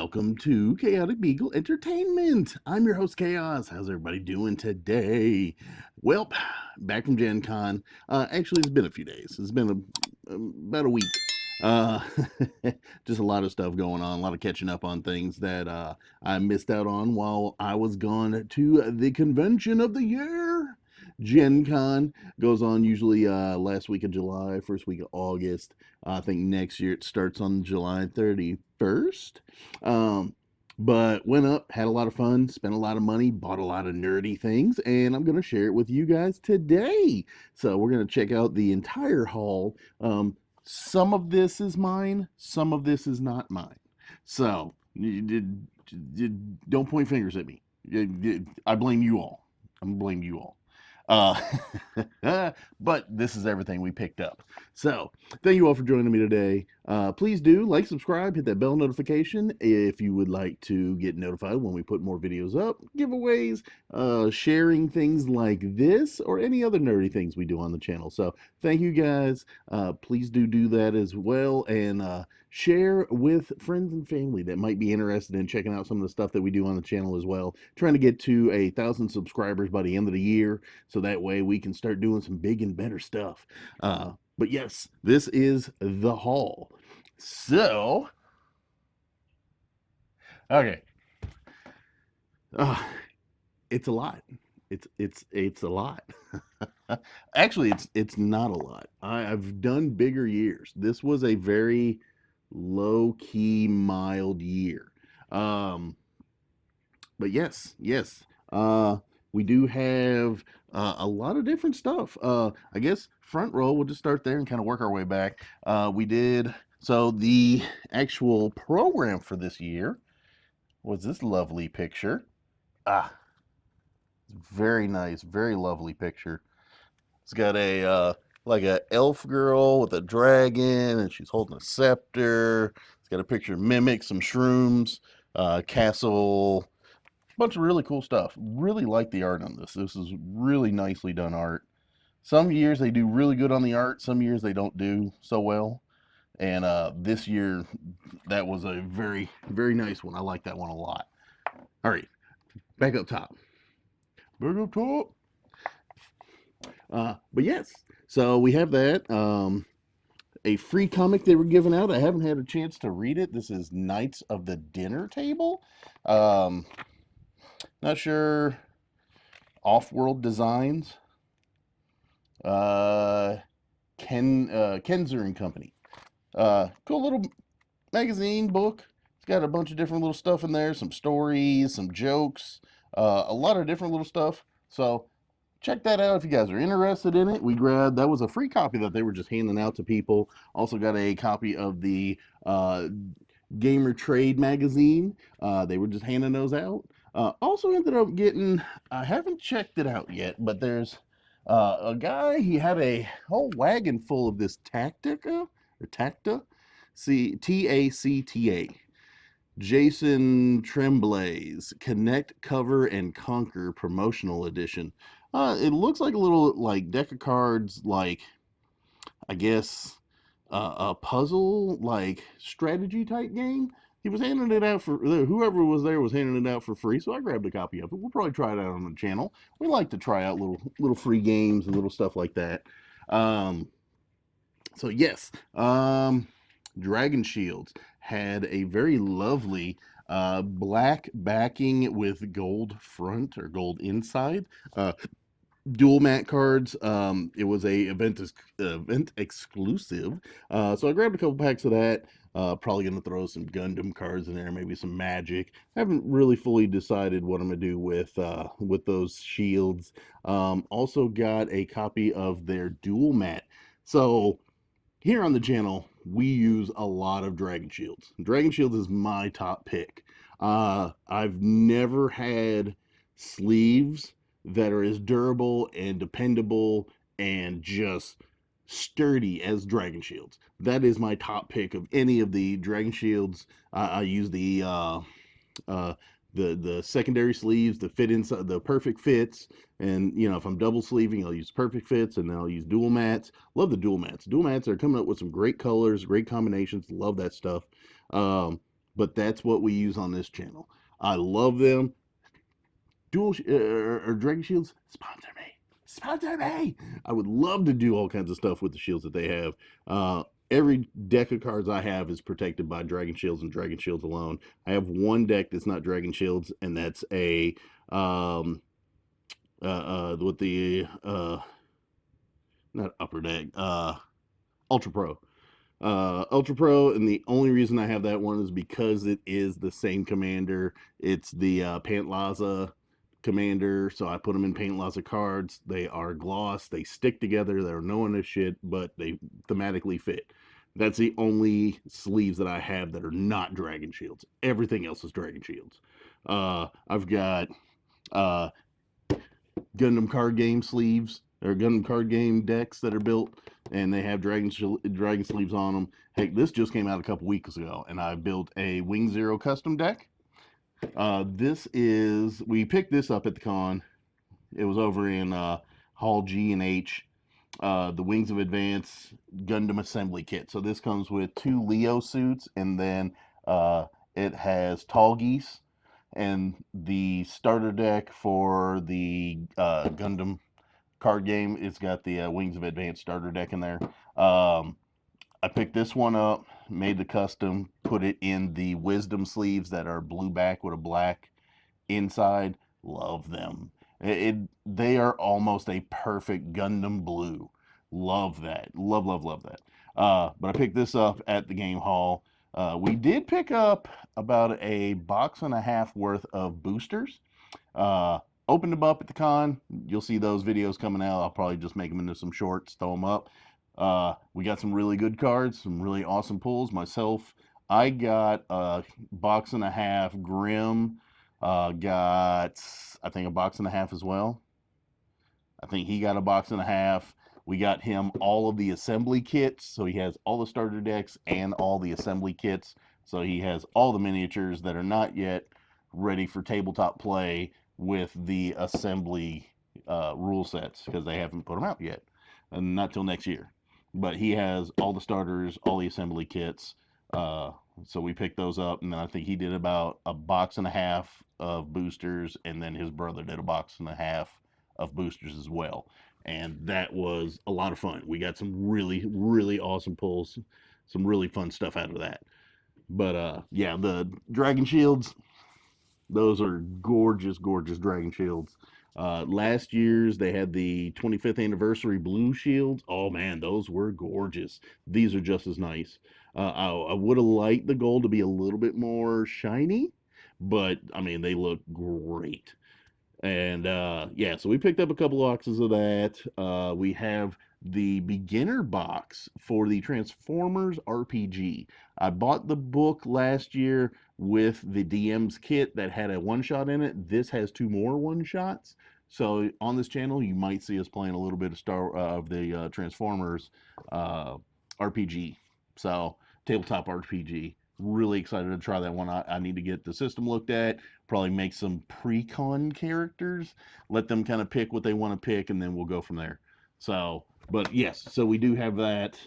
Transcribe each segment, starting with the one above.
Welcome to Chaotic Beagle Entertainment. I'm your host, Chaos. How's everybody doing today? Well, back from Gen Con. Actually, it's been a few days. It's been about a week. Uh, just a lot of stuff going on, a lot of catching up on things that I missed out on while I was gone to the convention of the year. Gen Con goes on usually last week of July, first week of August. I think next year it starts on July 31st. Um, but went up, had a lot of fun, spent a lot of money, bought a lot of nerdy things, and I'm going to share it with you guys today. So we're going to check out the entire haul. Some of this is mine, some of this is not mine. So don't point fingers at me. I blame you all. I'm blame you all. Uh, but this is everything we picked up. So, thank you all for joining me today. Please do like, subscribe, hit that bell notification if you would like to get notified when we put more videos up, giveaways, sharing things like this, or any other nerdy things we do on the channel. So, thank you guys. Please do that as well, and share with friends and family that might be interested in checking out some of the stuff that we do on the channel as well. Trying to get to 1,000 subscribers by the end of the year, so that way we can start doing some big and better stuff. But yes, this is the haul. So, okay, it's a lot. It's a lot. Actually, it's not a lot. I've done bigger years. This was a very low key, mild year. But yes, we do have a lot of different stuff. I guess front row, we'll just start there and kind of work our way back. We did, so the actual program for this year was this lovely picture. Very nice, very lovely picture. It's got a like a elf girl with a dragon, and she's holding a scepter. It's got a picture of mimics, some shrooms, castle, bunch of really cool stuff. Really like the art on this. This is really nicely done art. Some years they do really good on the art, some years they don't do so well. And this year, that was a very, very nice one. I like that one a lot. All right, back up top. Back up top. But yes, so we have that. A free comic they were giving out. I haven't had a chance to read it. This is Knights of the Dinner Table. Not sure. Off-World Designs. Kenzer and Company. Cool little magazine book. It's got a bunch of different little stuff in there. Some stories, some jokes, a lot of different little stuff. So check that out if you guys are interested in it. We grabbed, that was a free copy that they were just handing out to people. Also got a copy of the Gamer Trade magazine. They were just handing those out. Also ended up getting, I haven't checked it out yet, but there's a guy, he had a whole wagon full of this Tactica, or Tacta, Tacta, Jason Tremblay's Connect, Cover, and Conquer promotional edition. It looks like a little, like, deck of cards, like, I guess, a puzzle, like, strategy type game. He was handing it out for, whoever was there was handing it out for free, so I grabbed a copy of it. We'll probably try it out on the channel. We like to try out little free games and little stuff like that. So yes, Dragon Shields had a very lovely black backing with gold front or gold inside. Dual mat cards. It was a event exclusive. So I grabbed a couple packs of that. Probably gonna throw some Gundam cards in there, maybe some Magic. I haven't really fully decided what I'm gonna do with those shields. Also got a copy of their dual mat. So here on the channel, we use a lot of Dragon Shields. Dragon Shields is my top pick. I've never had sleeves that are as durable and dependable and just sturdy as Dragon Shields. That is my top pick of any of the Dragon Shields. I use the secondary sleeves to fit inside, the perfect fits. And you know, if I'm double sleeving, I'll use perfect fits, and then I'll use dual mats. Love the dual mats. Dual mats are coming up with some great colors, great combinations. Love that stuff. but that's what we use on this channel. I love them. Dual or Dragon Shields, sponsor me. Sponsor me. I would love to do all kinds of stuff with the shields that they have. Every deck of cards I have is protected by Dragon Shields and Dragon Shields alone. I have one deck that's not Dragon Shields, and that's a with the not upper deck, Ultra Pro. Ultra Pro, and the only reason I have that one is because it is the same commander. It's the Pantlaza commander, so I put them in Pantlaza cards. They are gloss, they stick together, they're no one as shit, but they thematically fit. That's the only sleeves that I have that are not Dragon Shields. Everything else is Dragon Shields. I've got uh, Gundam card game sleeves or Gundam card game decks that are built, and they have dragon sleeves on them. Heck, this just came out a couple weeks ago, and I built a Wing Zero custom deck. We picked this up at the con. It was over in Hall G and H. The Wings of Advance Gundam assembly kit. So this comes with 2 Leo suits, and then it has Tall Geese, and the starter deck for the Gundam card game. It's got the Wings of Advance starter deck in there. I picked this one up, made the custom, put it in the Wisdom sleeves that are blue back with a black inside. Love them. They are almost a perfect Gundam blue. Love that. Love that. But I picked this up at the game hall. We did pick up about a box and a half worth of boosters. Opened them up at the con. You'll see those videos coming out. I'll probably just make them into some shorts, throw them up. We got some really good cards, some really awesome pulls. Myself, I got a box and a half Grim. Got, I think, a box and a half as well. I think he got a box and a half. We got him all of the assembly kits. So he has all the starter decks and all the assembly kits. So he has all the miniatures that are not yet ready for tabletop play with the assembly rule sets, because they haven't put them out yet, and not till next year. But he has all the starters, all the assembly kits. So we picked those up, and then I think he did about a box and a half of boosters, and then his brother did a box and a half of boosters as well. And that was a lot of fun. We got some really awesome pulls, some really fun stuff out of that. But yeah, the Dragon Shields, those are gorgeous Dragon Shields. Last year's, they had the 25th anniversary blue shields. Oh man, those were gorgeous. These are just as nice. I would have liked the gold to be a little bit more shiny, but I mean, they look great. And yeah, so we picked up a couple boxes of that. We have the beginner box for the Transformers RPG. I bought the book last year with the DM's kit that had a one shot in it. This has 2 more one shots. So on this channel, you might see us playing a little bit of the Transformers RPG. So tabletop RPG. Really excited to try that one. I need to get the system looked at, probably make some pre-con characters, let them kind of pick what they want to pick, and then we'll go from there. So, but yes, so we do have that.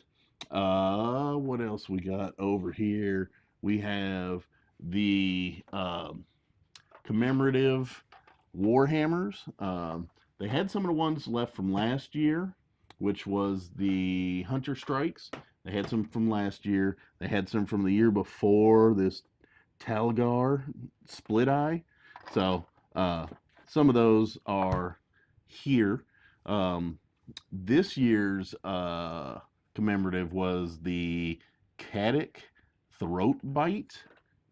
What else we got over here? We have the commemorative Warhammers. They had some of the ones left from last year, which was the Hunter Strikes. They had some from last year. They had some from the year before, this Talgar Split Eye. So some of those are here. This year's commemorative was the Caddick Throat Bite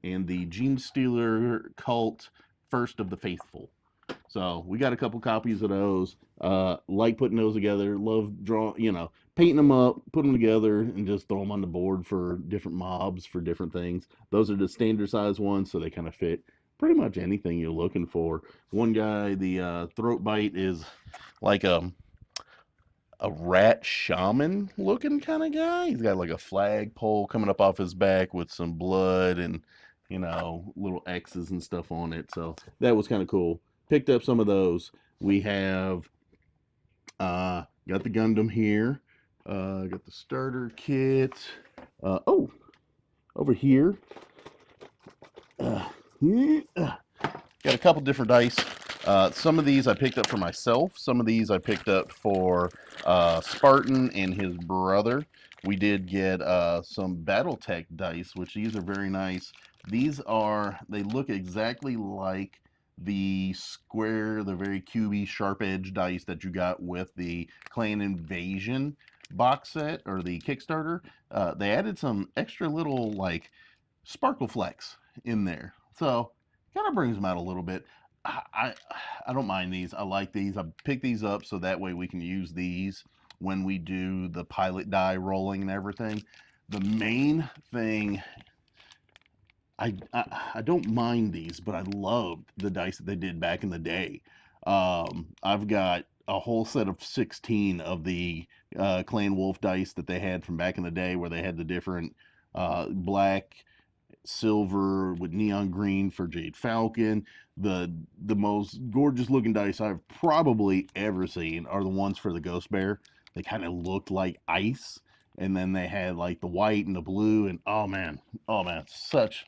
and the Gene Stealer Cult First of the Faithful. So we got a couple copies of those. Like putting those together. Love drawing, painting them up, put them together, and just throw them on the board for different mobs, for different things. Those are the standard size ones, so they kind of fit pretty much anything you're looking for. One guy, the throat bite is like a rat shaman looking kind of guy. He's got like a flagpole coming up off his back with some blood and little X's and stuff on it. So that was kind of cool. Picked up some of those. We have got the Gundam here. Got the starter kit. Oh, over here Got a couple different dice. Some of these I picked up for myself. Some of these I picked up for Spartan and his brother. We did get some BattleTech dice, which these are very nice. They look exactly like the square, the very cubey, sharp edge dice that you got with the Clan Invasion box set or the Kickstarter. They added some extra little like sparkle flecks in there. So kind of brings them out a little bit. I I don't mind these. I like these. I picked these up so that way we can use these when we do the pilot die rolling and everything. The main thing, I don't mind these, but I loved the dice that they did back in the day. I've got a whole set of 16 of the Clan Wolf dice that they had from back in the day, where they had the different black, silver with neon green for Jade Falcon. The most gorgeous looking dice I've probably ever seen are the ones for the Ghost Bear. They kind of looked like ice, and then they had like the white and the blue, and oh man, such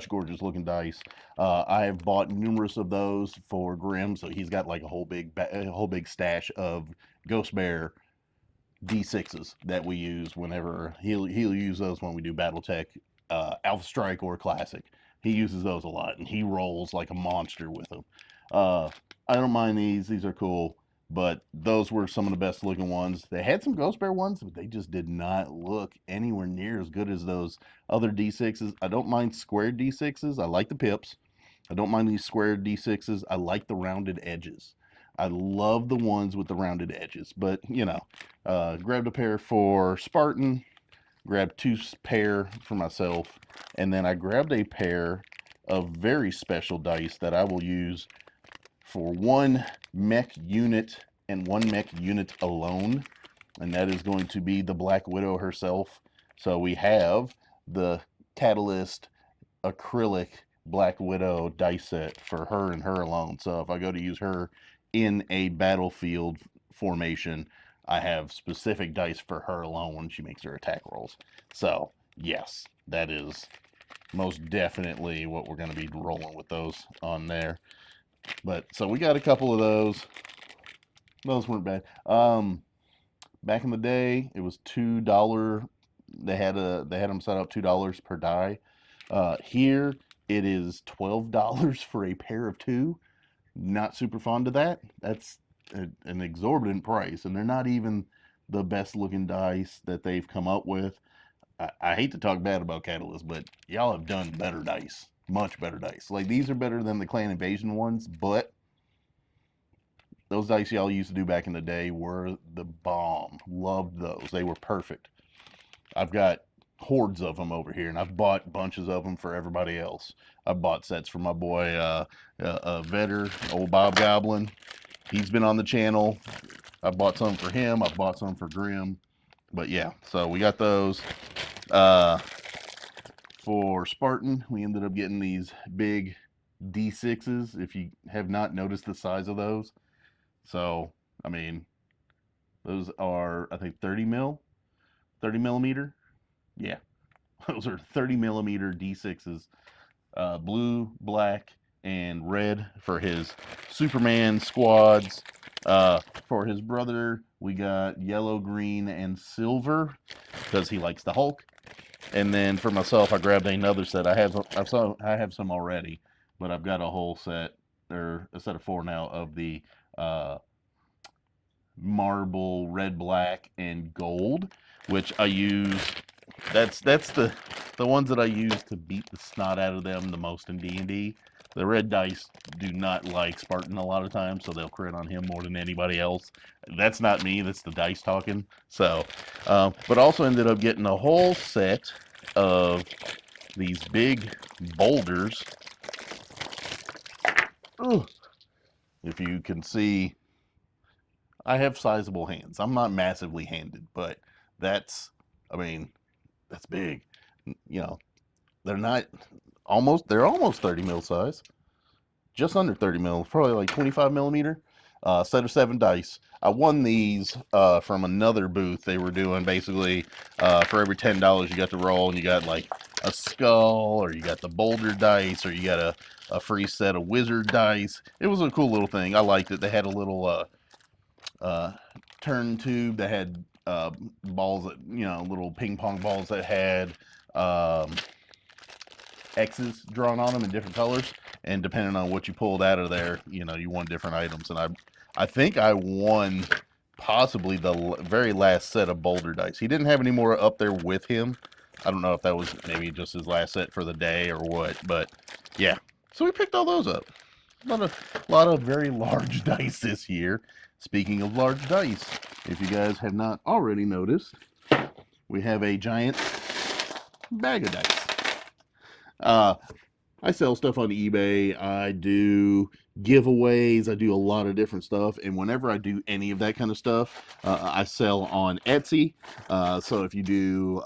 gorgeous looking dice. I have bought numerous of those for Grim, so he's got like a whole big stash of Ghost Bear D6s that we use whenever he'll use those when we do BattleTech, Alpha Strike or Classic. He uses those a lot, and he rolls like a monster with them. I don't mind these; these are cool. But those were some of the best looking ones. They had some Ghost Bear ones, but they just did not look anywhere near as good as those other D6s. I don't mind squared D6s. I like the pips. I don't mind these squared D6s. I like the rounded edges. I love the ones with the rounded edges. But, grabbed a pair for Spartan, grabbed two pair for myself, and then I grabbed a pair of very special dice that I will use for one mech unit and one mech unit alone, and that is going to be the Black Widow herself. So we have the Catalyst acrylic Black Widow dice set for her and her alone. So if I go to use her in a battlefield formation, I have specific dice for her alone when she makes her attack rolls. So yes, that is most definitely what we're going to be rolling with those on there. But so we got a couple of those. Those weren't bad. Back in the day, it was $2. They had them set up $2 per die. Here it is $12 for a pair of two. Not super fond of that. That's an exorbitant price, and they're not even the best looking dice that they've come up with. I hate to talk bad about Catalyst, but y'all have done better dice. Much better dice. Like, these are better than the Clan Invasion ones, but those dice y'all used to do back in the day were the bomb. Loved those. They were perfect. I've got hordes of them over here, and I've bought bunches of them for everybody else. I bought sets for my boy Vetter, old Bob Goblin. He's been on the channel. I bought some for him. I bought some for Grim. But yeah, so we got those. For Spartan, we ended up getting these big D6s, if you have not noticed the size of those. So, I mean, those are, I think, 30 millimeter. Yeah, those are 30 millimeter D6s. Blue, black, and red for his Superman squads. For his brother, we got yellow, green, and silver because he likes the Hulk. And then for myself, I grabbed another set. I have some already, but I've got a whole set, or a set of 4 now, of the marble red, black, and gold, which I use. That's the ones that I use to beat the snot out of them the most in D&D. The red dice do not like Spartan a lot of times, so they'll crit on him more than anybody else. That's not me, that's the dice talking. So, but also ended up getting a whole set of these big boulders. Ugh. If you can see, I have sizable hands. I'm not massively handed, but that's big. They're almost 30 mil size. Just under 30 mil, probably like 25 millimeter. set of 7 dice. I won these from another booth. They were doing basically for every $10 you got to roll, and you got like a skull, or you got the boulder dice, or you got a free set of wizard dice. It was a cool little thing. I liked it. They had a little turn tube that had balls that, little ping pong balls that had X's drawn on them in different colors, and depending on what you pulled out of there, you won different items. And I think I won possibly the very last set of boulder dice. He didn't have any more up there with him. I don't know if that was maybe just his last set for the day or what, but yeah. So we picked all those up. A lot of very large dice this year. Speaking of large dice, if you guys have not already noticed, we have a giant bag of dice. I sell stuff on eBay. I do giveaways. I do a lot of different stuff. And whenever I do any of that kind of stuff, I sell on Etsy. So if you do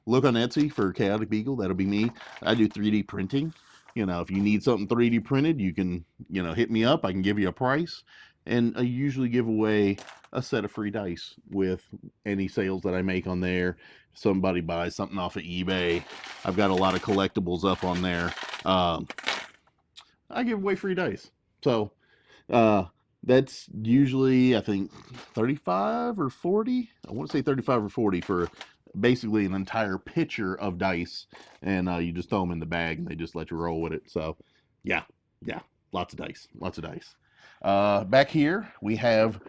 look on Etsy for Chaotic Beagle, that'll be me. I do 3D printing. If you need something 3D printed, you can, hit me up. I can give you a price. And I usually give away a set of free dice with any sales that I make on there. If somebody buys something off of eBay, I've got a lot of collectibles up on there. I give away free dice. So that's usually, I think, 35 or 40. I want to say 35 or 40 for basically an entire pitcher of dice. And you just throw them in the bag and they just let you roll with it. So yeah, lots of dice. Back here we have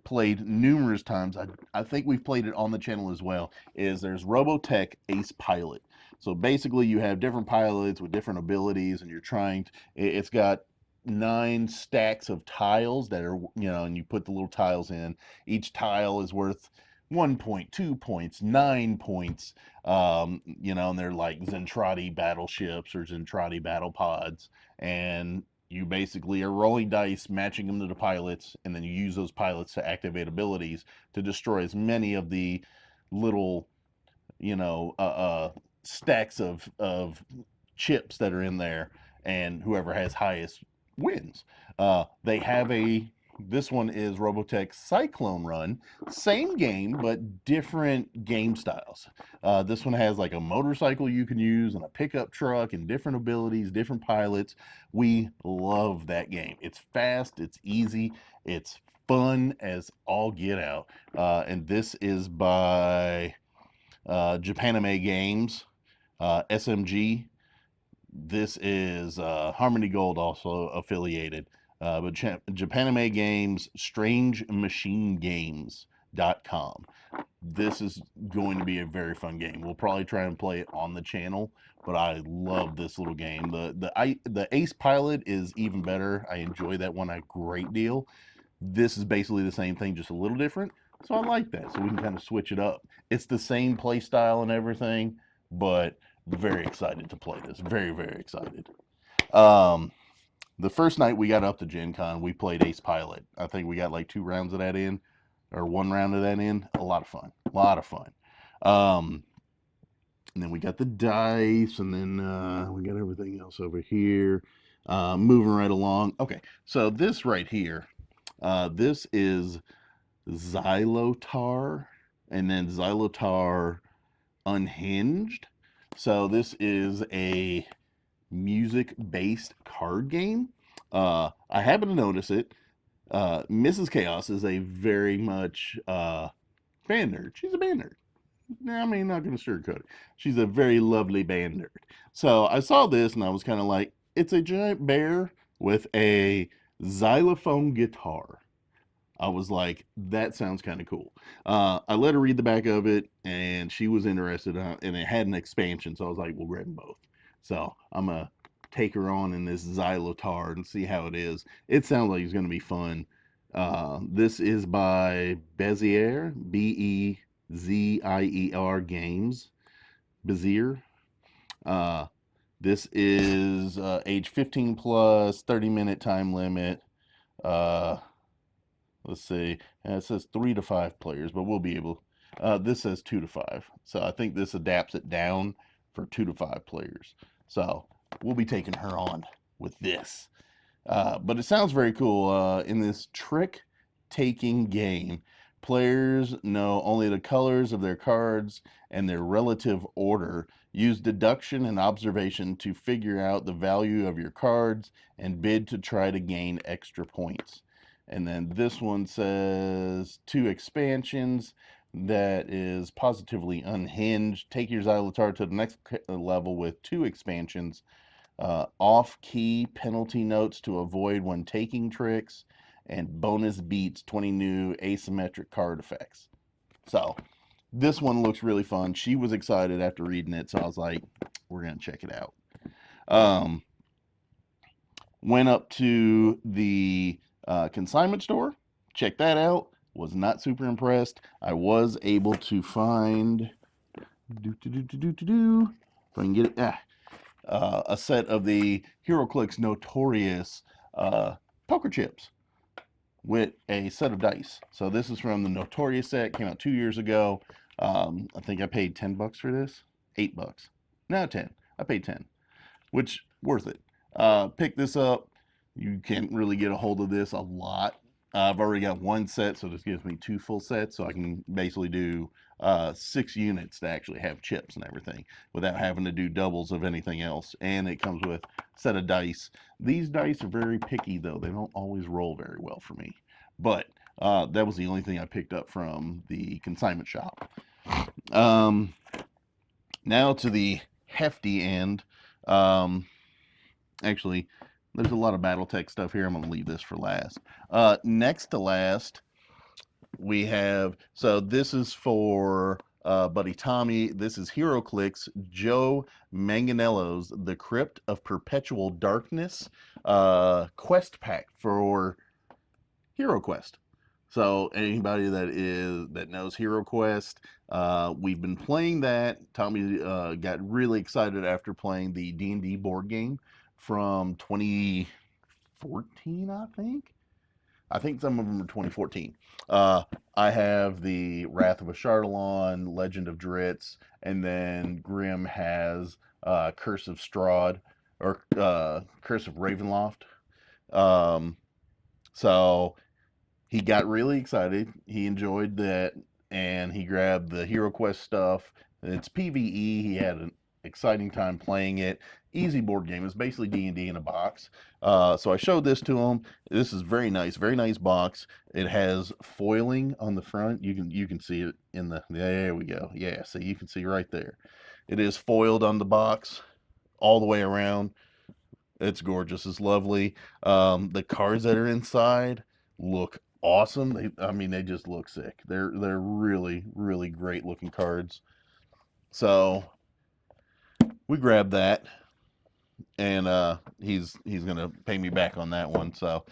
played numerous times. I think we've played it on the channel as well. There's Robotech Ace Pilot. So basically you have different pilots with different abilities, and it's got 9 stacks of tiles that are, and you put the little tiles in. Each tile is worth 1 point, 2 points, 9 points, and they're like Zentradi battleships or Zentradi battle pods, and you basically are rolling dice, matching them to the pilots, and then you use those pilots to activate abilities to destroy as many of the little, stacks of chips that are in there, and whoever has highest wins. This one is Robotech Cyclone Run. Same game, but different game styles. This one has like a motorcycle you can use and a pickup truck and different abilities, different pilots. We love that game. It's fast, it's easy, it's fun as all get out. And this is by Japanime Games, SMG. This is Harmony Gold, also affiliated. But Japanime Games, StrangeMachineGames.com. This is going to be a very fun game. We'll probably try and play it on the channel, but I love this little game. The Ace Pilot is even better. I enjoy that one a great deal. This is basically the same thing, just a little different. So I like that. So we can kind of switch it up. It's the same play style and everything, but very excited to play this. Very, very excited. The first night we got up to Gencon, we played Ace Pilot. I think we got like 2 rounds of that in, or 1 round of that in. A lot of fun. And then we got the dice, and then we got everything else over here. Moving right along. Okay, so this right here, this is Xylotar, and then Xylotar Unhinged. So this is a music-based card game. I happen to notice it. Mrs. Chaos is a very much band nerd. She's a band nerd. I mean, not going to sugarcoat it. She's a very lovely band nerd. So I saw this and I was kind of like, it's a giant bear with a xylophone guitar. I was like, that sounds kind of cool. I let her read the back of it, and she was interested, and it had an expansion, so I was like, we'll grab them both. So I'm going to take her on in this Xylotar and see how it is. It sounds like it's going to be fun. This is by Bezier, Bezier Games. Bezier. This is age 15 plus, 30-minute time limit. Let's see. It says 3 to 5 players, but we'll be able. This says 2 to 5. So I think this adapts it down for 2 to 5 players. So we'll be taking her on with this. But it sounds very cool. In this trick-taking game, players know only the colors of their cards and their relative order. Use deduction and observation to figure out the value of your cards and bid to try to gain extra points. And then this one says 2 expansions. That is positively unhinged. Take your Xylotar to the next level with 2 expansions. Off-key penalty notes to avoid when taking tricks, and bonus beats 20 new asymmetric card effects. So this one looks really fun. She was excited after reading it, so I was like, we're going to check it out. Went up to the consignment store, checked that out, was not super impressed. I was able to find, if I can get it, a set of the HeroClix Notorious poker chips with a set of dice. So this is from the Notorious set, came out 2 years ago. I think I paid $10 for this, $8. No, 10. I paid 10, which worth it. Pick this up. You can't really get a hold of this a lot. I've already got 1 set, so this gives me 2 full sets, so I can basically do 6 units to actually have chips and everything without having to do doubles of anything else. And it comes with a set of dice. These dice are very picky, though. They don't always roll very well for me. But that was the only thing I picked up from the consignment shop. Now to the hefty end. Actually, there's a lot of Battletech stuff here. I'm going to leave this for last. Next to last, we have, so this is for Buddy Tommy. This is HeroClix Joe Manganiello's The Crypt of Perpetual Darkness quest pack for HeroQuest. So anybody that knows HeroQuest, we've been playing that. Tommy got really excited after playing the D&D board game from 2014, I think. I think some of them are 2014. I have the Wrath of a Charlatan, Legend of Dritz, and then Grimm has Curse of Strahd, or Curse of Ravenloft. So he got really excited. He enjoyed that, and he grabbed the HeroQuest stuff. It's PvE. He had an exciting time playing it. Easy board game. It's basically D&D in a box. So I showed this to him. This is very nice box. It has foiling on the front. You can see it in the, there we go. Yeah, so you can see right there. It is foiled on the box all the way around. It's gorgeous. It's lovely. The cards that are inside look awesome. They just look sick. They're really, really great looking cards. So we grabbed that, and he's gonna pay me back on that one. So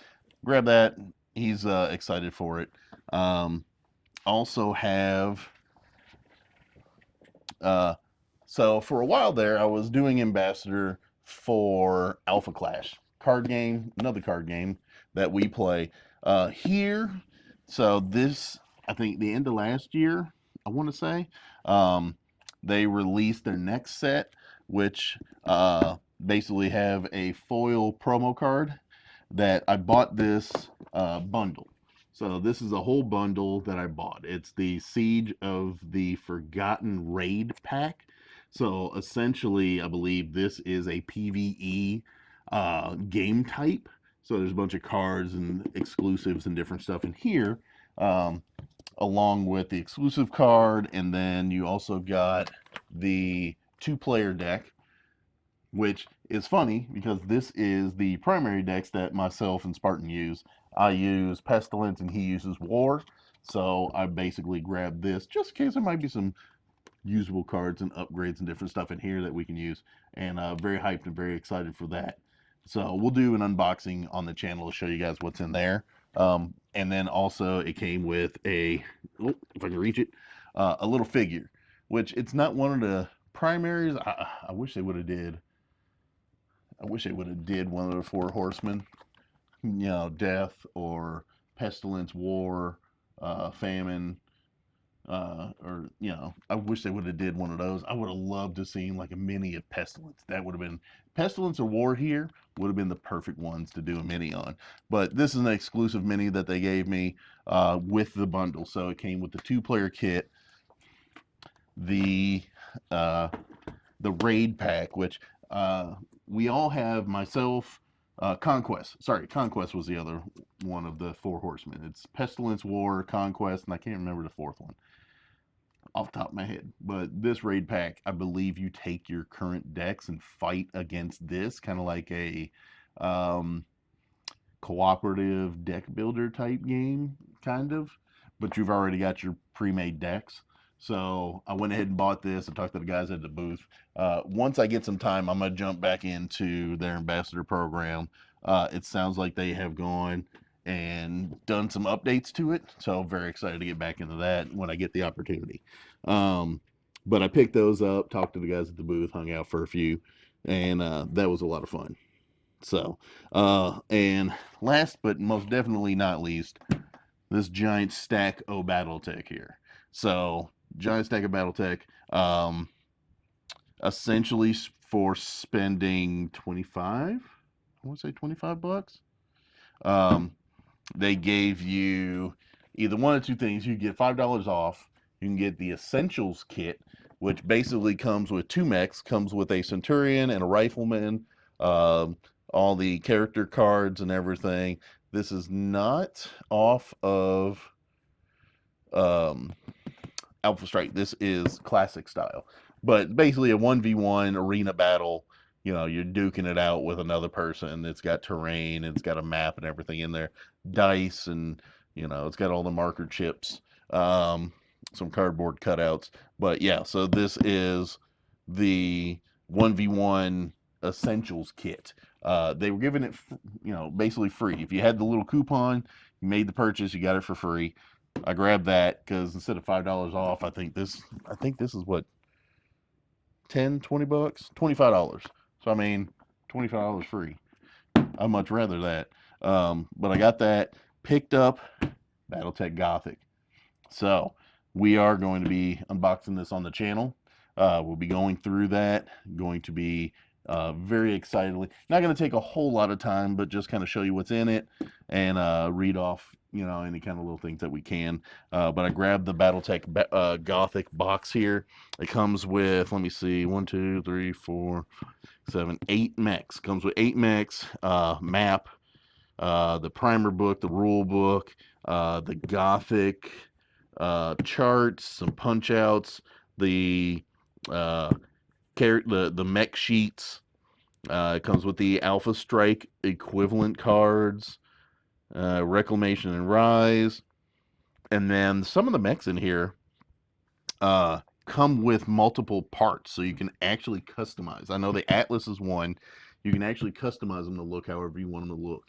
grab that. He's excited for it. Also have so for a while there, I was doing ambassador for Alpha Clash card game, another card game that we play here. So this, I think the end of last year, I want to say, they released their next set, which basically have a foil promo card that I bought this bundle. So this is a whole bundle that I bought. It's the Siege of the Forgotten Raid pack. So essentially, I believe this is a PvE game type. So there's a bunch of cards and exclusives and different stuff in here, along with the exclusive card. And then you also got the 2-player deck, which is funny because this is the primary decks that myself and Spartan use. I use Pestilence and he uses War. So I basically grabbed this just in case there might be some usable cards and upgrades and different stuff in here that we can use. And very hyped and very excited for that. So we'll do an unboxing on the channel to show you guys what's in there. And then also it came with a, if I can reach it, a little figure, which it's not one of the primaries. I wish they would have did. I wish they would have did one of the 4 horsemen, death or pestilence, war, famine, or I wish they would have did one of those. I would have loved to seen like a mini of pestilence. That would have been Pestilence or War here would have been the perfect ones to do a mini on. But this is an exclusive mini that they gave me with the bundle. So it came with the 2-player kit, the raid pack, which we all have. Myself, Conquest. Sorry, Conquest was the other one of the 4 horsemen. It's Pestilence, War, Conquest, and I can't remember the 4th one off the top of my head. But this raid pack, I believe you take your current decks and fight against this, kind of like a cooperative deck builder type game, kind of. But you've already got your pre-made decks. So I went ahead and bought this. I talked to the guys at the booth. Once I get some time, I'm going to jump back into their ambassador program. It sounds like they have gone and done some updates to it. So I'm very excited to get back into that when I get the opportunity. But I picked those up, talked to the guys at the booth, hung out for a few, and that was a lot of fun. So, and last but most definitely not least, this giant stack of Battletech here. So, giant stack of Battletech, essentially for spending 25, I want to say 25 bucks. They gave you either one of 2 things. You get $5 off. You can get the Essentials kit, which basically comes with 2 mechs, comes with a Centurion and a Rifleman, all the character cards and everything. This is not off of Alpha Strike. This is classic style. But basically a 1v1 arena battle. You know, you're duking it out with another person. It's got terrain, it's got a map and everything in there. Dice, and, you know, it's got all the marker chips. Some cardboard cutouts. But yeah, so this is the 1v1 Essentials kit. They were giving it, you know, basically free. If you had the little coupon, you made the purchase, you got it for free. I grabbed that because instead of $5 off, I think this is what, 10, 20 bucks, $25. So I mean, $25 free. I'd much rather that. But I got that, picked up Battletech Gothic. So we are going to be unboxing this on the channel. We'll be going through that, going to be very excitedly. Not going to take a whole lot of time, but just kind of show you what's in it and read off, you know, any kind of little things that we can. But I grabbed the Battletech Gothic box here. It comes with, let me see, 1, 2, 3, 4, 7, 8 mechs. Comes with 8 mechs, map, the primer book, the rule book, the Gothic charts, some punch outs, the mech sheets. It comes with the Alpha Strike equivalent cards, Reclamation and Rise, and then some of the mechs in here come with multiple parts, so you can actually customize. I know the Atlas is one. You can actually customize them to look however you want them to look.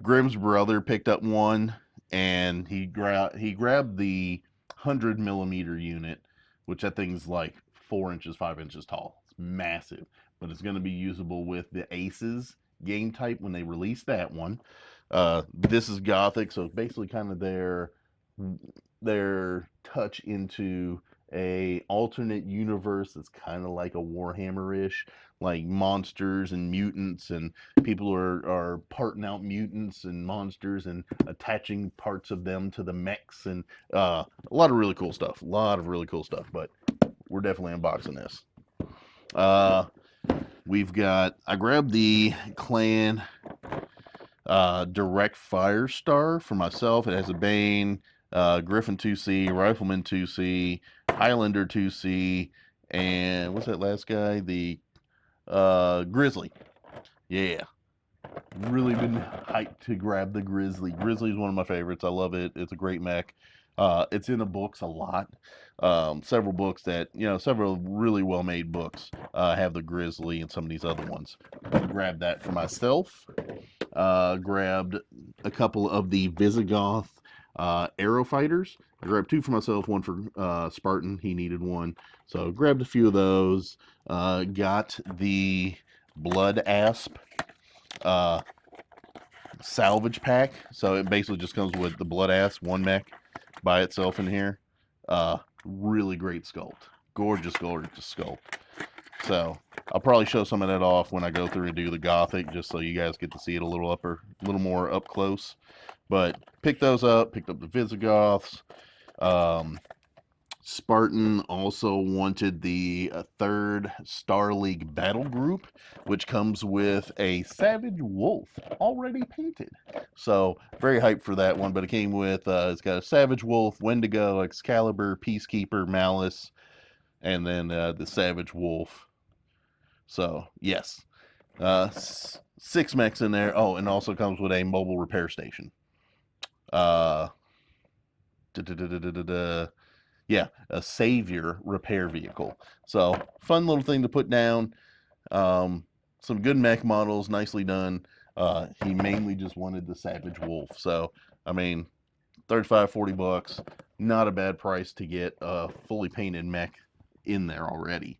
Grimm's brother picked up one, and he grabbed the 100mm unit, which that thing's like 4 inches, 5 inches tall. It's massive, but it's going to be usable with the Aces game type when they release that one. This is Gothic, so it's basically kind of their touch into a alternate universe that's kind of like a Warhammer-ish, like monsters and mutants, and people are parting out mutants and monsters and attaching parts of them to the mechs, and a lot of really cool stuff. But we're definitely unboxing this. I grabbed the Clan Direct Firestar for myself. It has a Bane, Griffin 2C, Rifleman 2C, Highlander 2C, and what's that last guy? The Grizzly. Yeah. Really been hyped to grab the Grizzly. Grizzly is one of my favorites. I love it. It's a great mech. It's in the books a lot. Several books that, you know, several really well-made books have the Grizzly and some of these other ones. Grabbed that for myself. Grabbed a couple of the Visigoth Arrow Fighters. I grabbed 2 for myself, 1 for Spartan. He needed 1. So grabbed a few of those. Got the Blood Asp salvage pack. So it basically just comes with the Blood Asp, 1 mech by itself in here. Really great sculpt. Gorgeous sculpt. So I'll probably show some of that off when I go through and do the Gothic, just so you guys get to see it a little more up close. But picked those up, picked up the Visigoths. Spartan also wanted the third Star League battle group, which comes with a Savage Wolf already painted. So very hyped for that one. But it came with it's got a Savage Wolf, Wendigo, Excalibur, Peacekeeper, Malice, and then the Savage Wolf. So yes, 6 mechs in there. Oh, and also comes with a mobile repair station. Yeah, a Savior repair vehicle. So fun little thing to put down. Some good mech models, nicely done. He mainly just wanted the Savage Wolf. So I mean, 35, 40 bucks, not a bad price to get a fully painted mech in there already.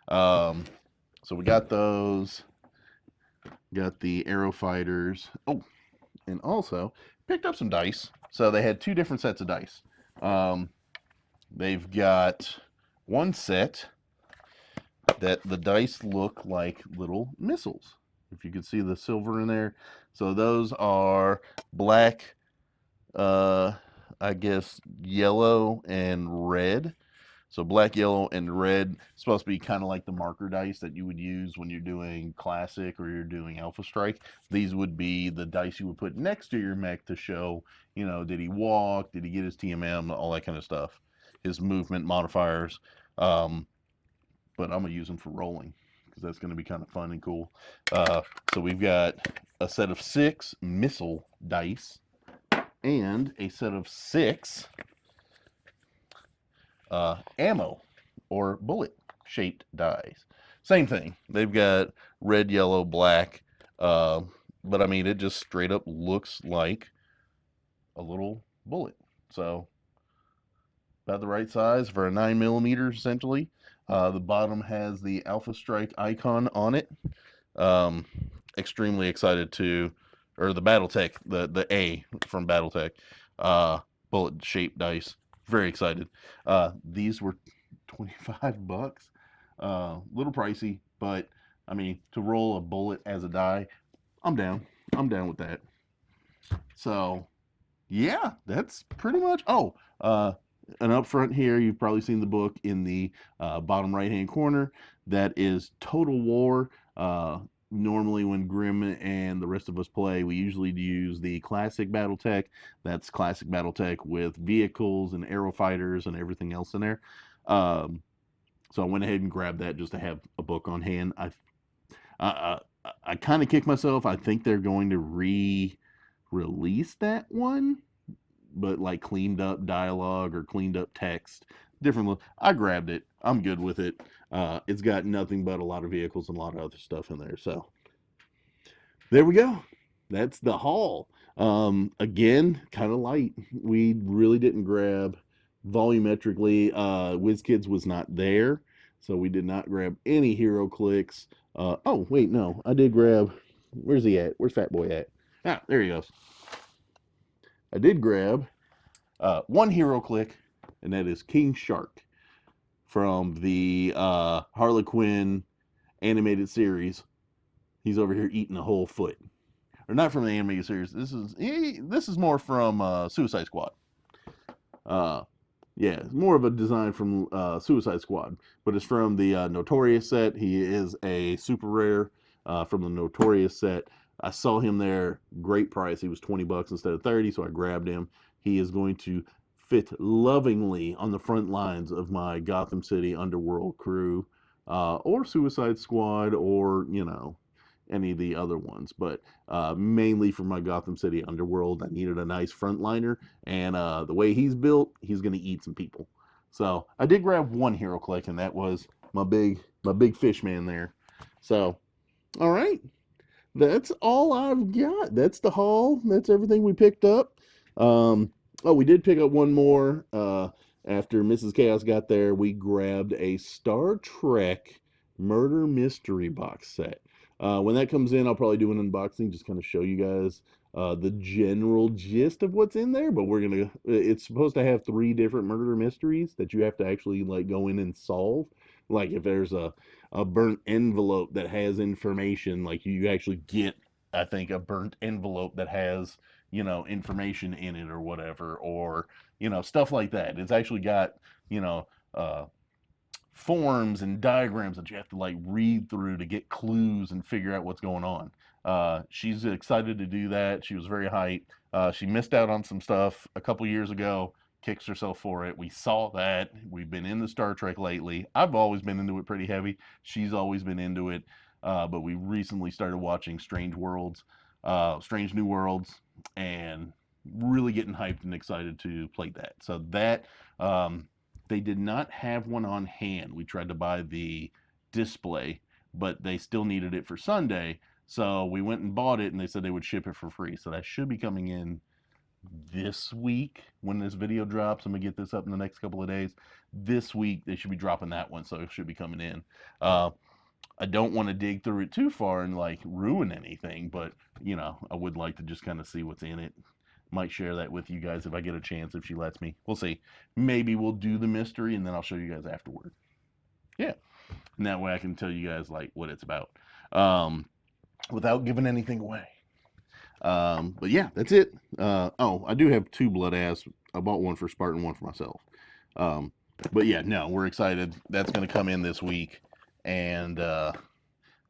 So we got those. Got the Aero Fighters. Oh, and also picked up some dice. So they had 2 different sets of dice. They've got one set that the dice look like little missiles. If you can see the silver in there. So those are black, I guess yellow and red. So black, yellow, and red. It's supposed to be kind of like the marker dice that you would use when you're doing Classic or you're doing Alpha Strike. These would be the dice you would put next to your mech to show, you know, did he walk, did he get his TMM, all that kind of stuff. His movement modifiers. But I'm going to use them for rolling because that's going to be kind of fun and cool. So we've got a set of 6 missile dice and a set of 6 ammo or bullet shaped dies. Same thing. They've got red, yellow, black, but I mean it just straight up looks like a little bullet. So about the right size for a 9mm essentially. The bottom has the Alpha Strike icon on it. Extremely excited to, or the BattleTech, the A from BattleTech, bullet shaped dice. Very excited. These were 25 bucks. Little pricey, but I mean, to roll a bullet as a die, I'm down. I'm down with that. So, yeah, that's pretty much. Oh, and up front here, you've probably seen the book in the bottom right-hand corner. That is Total War. Normally when Grim and the rest of us play, we usually use the Classic BattleTech. That's Classic BattleTech with vehicles and Aero Fighters and everything else in there. So I went ahead and grabbed that just to have a book on hand. I kind of kicked myself. I think they're going to re-release that one, but like cleaned up dialogue or cleaned up text. Different look. I grabbed it. I'm good with it. It's got nothing but a lot of vehicles and a lot of other stuff in there. So there we go. That's the haul. Again, kind of light. We really didn't grab volumetrically. WizKids was not there, so we did not grab any hero clicks. Oh, wait, no. I did grab... Where's he at? Where's Fat Boy at? Ah, there he goes. I did grab one hero click, and that is King Shark from the Harley Quinn animated series. He's over here eating a whole foot. Or not from the animated series. This is more from Suicide Squad. Yeah, it's more of a design from Suicide Squad, but it's from the Notorious set. He is a super rare from the Notorious set. I saw him there, great price. He was 20 bucks instead of 30, so I grabbed him. He is going to fit lovingly on the front lines of my Gotham City Underworld crew, or Suicide Squad, or, you know, any of the other ones. But mainly for my Gotham City Underworld, I needed a nice frontliner, and the way he's built, he's going to eat some people. So I did grab one hero click, and that was my big fish man there. So, all right. That's all I've got. That's the haul. That's everything we picked up. Oh, we did pick up one more. After Mrs. Chaos got there, we grabbed a Star Trek Murder Mystery box set. When that comes in, I'll probably do an unboxing, just kind of show you guys the general gist of what's in there. But it's supposed to have 3 different murder mysteries that you have to actually like go in and solve. Like if there's a burnt envelope that has information, like you actually get, I think, a burnt envelope that has, information in it or whatever, or, stuff like that. It's actually got, you know, uh, forms and diagrams that you have to like read through to get clues and figure out what's going on. She's excited to do that. She was very hyped. She missed out on some stuff a couple years ago, kicks herself for it. We saw that. We've been into Star Trek lately. I've always been into it pretty heavy. She's always been into it. But we recently started watching Strange New Worlds, and really getting hyped and excited to play that. So that they did not have one on hand. We tried to buy the display, but they still needed it for Sunday. So we went and bought it, and they said they would ship it for free. So that should be coming in this week when this video drops. I'm gonna get this up in the next couple of days. This week they should be dropping that one, so it should be coming in. I don't want to dig through it too far and like ruin anything, but I would like to just kind of see what's in it. Might share that with you guys if I get a chance, if she lets me. We'll see. Maybe we'll do the mystery and then I'll show you guys afterward. Yeah. And that way I can tell you guys like what it's about. Without giving anything away. But yeah, that's it. Oh, I do have 2 blood ass. I bought one for Spartan, one for myself. But yeah, no, we're excited. That's going to come in this week. And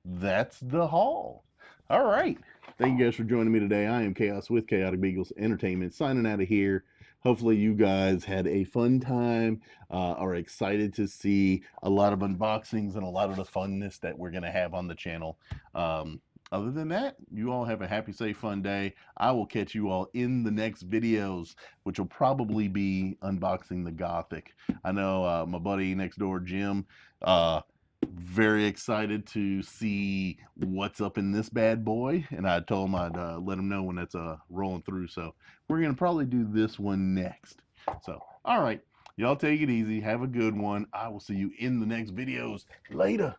that's the haul. All right. Thank you guys for joining me today. I am Chaos with Chaotic Beagles Entertainment, signing out of here. Hopefully you guys had a fun time, are excited to see a lot of unboxings and a lot of the funness that we're going to have on the channel. Other than that, you all have a happy, safe, fun day. I will catch you all in the next videos, which will probably be unboxing the Gothic. I know my buddy next door, Jim, very excited to see what's up in this bad boy, and I told him I'd let him know when it's rolling through. So we're gonna probably do this one next. So all right, y'all take it easy, have a good one. I will see you in the next videos. Later.